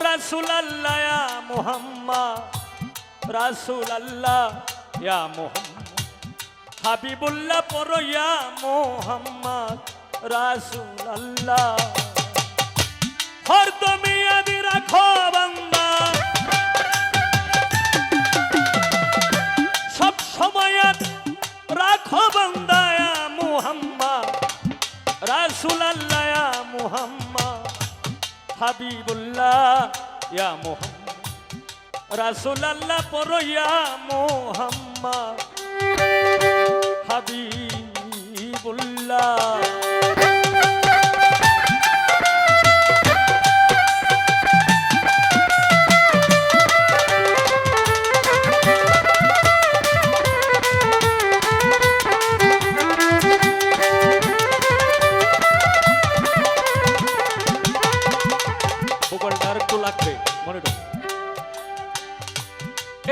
রাসূলুল্লাহ ইয়া মুহাম্মদ রাসূলুল্লাহ ইয়া মুহাম্মদ হাবিবুল্লাহ পড়ো ইয়া মুহাম্মদ রাসূলুল্লাহ হরদমে ইয়াদ রাখো বান্দা সব সময় রাখো বান্দা ইয়া মুহাম্মদ রাসূলুল্লাহ ইয়া মুহাম্মদ হাবিবুল্লাহ ইয়া মুহাম্মদ রাসূলুল্লাহ পড়ো ইয়া মুহাম্মদ হাবিবুল্লাহ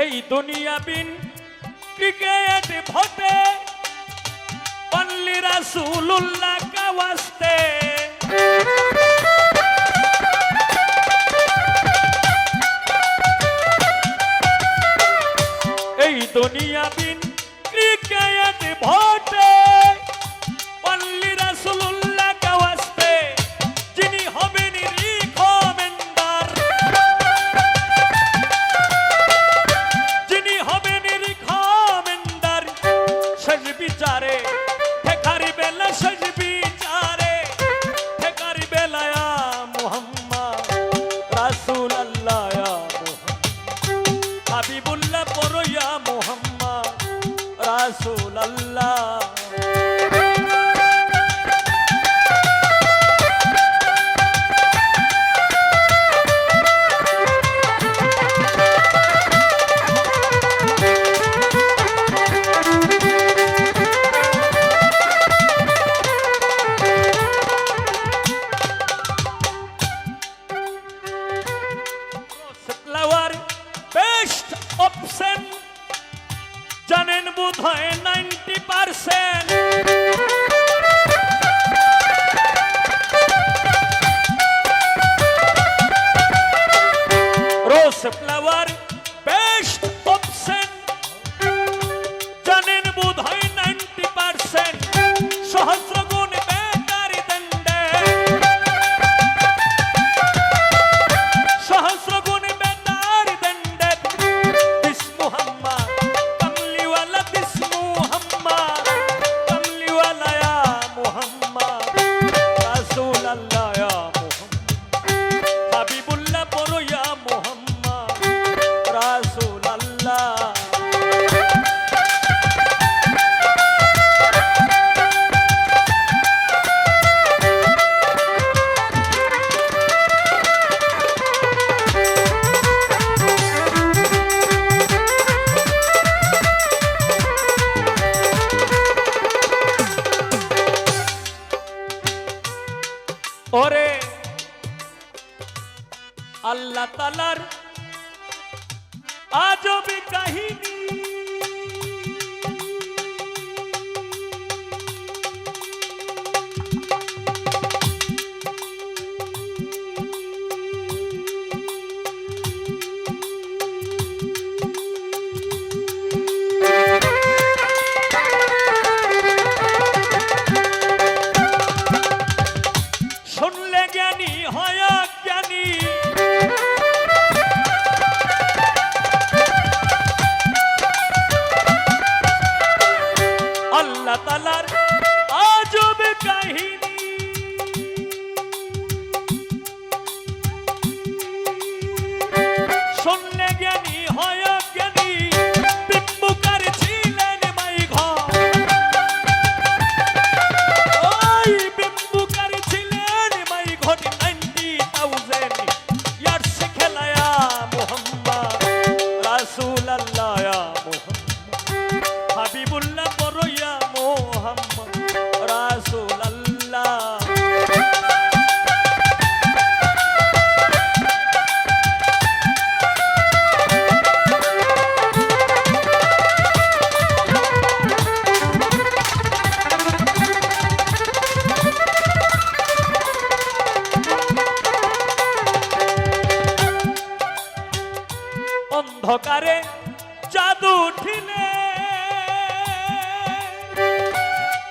এই দুনিয়া বিন ক্রিকেট ভোটে অনলি রাসূলুল্লাহ কা ওয়াস্তে এই দুনিয়া বিন ক্রিকেট ভোটে অনলি রাসূলুল্লাহ কা ওয়াস্তে যিনি হবেন রিকমেন্ডার যিনি হবেন রিকমেন্ডার শেষ বিচারে ঠেকারি বেলা শেষ বিচারে ঠেকারি বেলা ইয়া মুহাম্মদ রাসূলুল্লাহ ইয়া মুহাম্মদ হাবিবুল্লাহ পড়ো ইয়া মুহাম্মদ রাসূলুল্লাহ বেস্ট অপশন জানেন বোধ হয় 90% রোজ ফ্লাওয়ার বেস্ট অপশন জানেন বোধ হয় 90% সহস্র গুণ বেটার দণ্ডে সহস্র গুণ ওরে আল্লাহ তাআলার আজবি কাহিনী শুনলে জ্ঞানী হয় জ্ঞানী আল্লাহ তাআলার আজব কাহিনী শুনলে জ্ঞানী হয় জ্ঞানী বিম্বুকার ছিলেন মাইঘ ওই বিম্বুকার ছিলেন মাইঘ 90,000 ইয়ার্স খেলায়া মুহাম্মদ রাসূলুল্লাহ ইয়া মুহাম্মদ হাবিবুল্লাহ পড়ো ইয়া মুহাম্মদ রাসূলুল্লাহ অন্ধকারে জাদু ঠিলে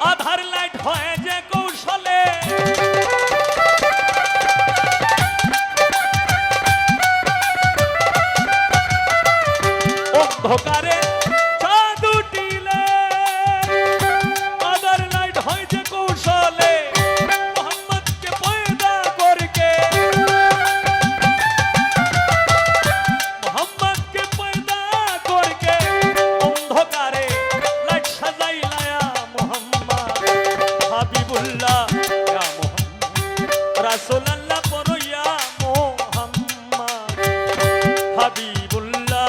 আধার লাইট হয় যে কৌশলে অন্ধকারে জাদু ঠিলে আধার লাইট হয় যে কৌশলে মোহাম্মদকে পয়দা করকে মোহাম্মদকে পয়দা করকে অন্ধকারে লাইট সাজাইলায়া মোহাম্মদ হাবিবুল্লাহ ইয়া মোহাম্মদ রাসূলুল্লাহ পড়ো ইয়া মোহাম্মদ হাবিবুল্লাহ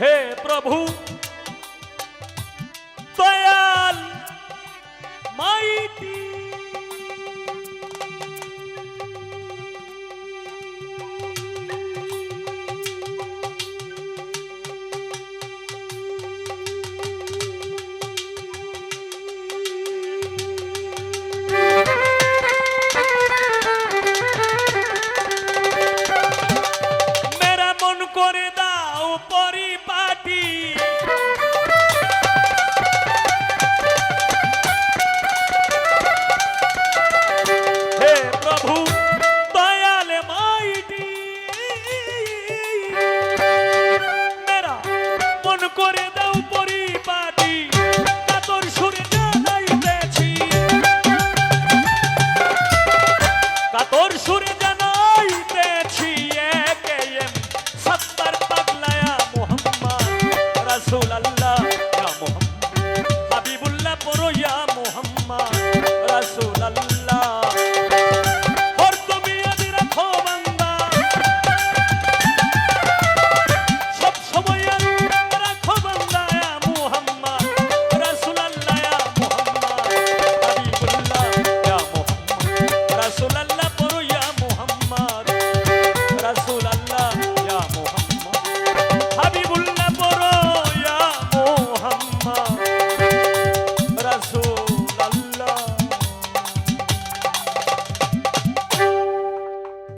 হে প্রভু দয়াল মাইটি মেরা মন করে দাও পরিপাটি হে প্রভু দয়াল মাইটি মেরা মন করে দাও পরিপাটি কাতর সুরে জানাইতেছি কাতর সুরে জানাইতেছি একে এম সত্তর পাগলায়া মোহাম্মদ রাসূলুল্লাহ ইয়া মোহাম্মদ হাবিবুল্লাহ পড়ো ইয়া মোহাম্মদ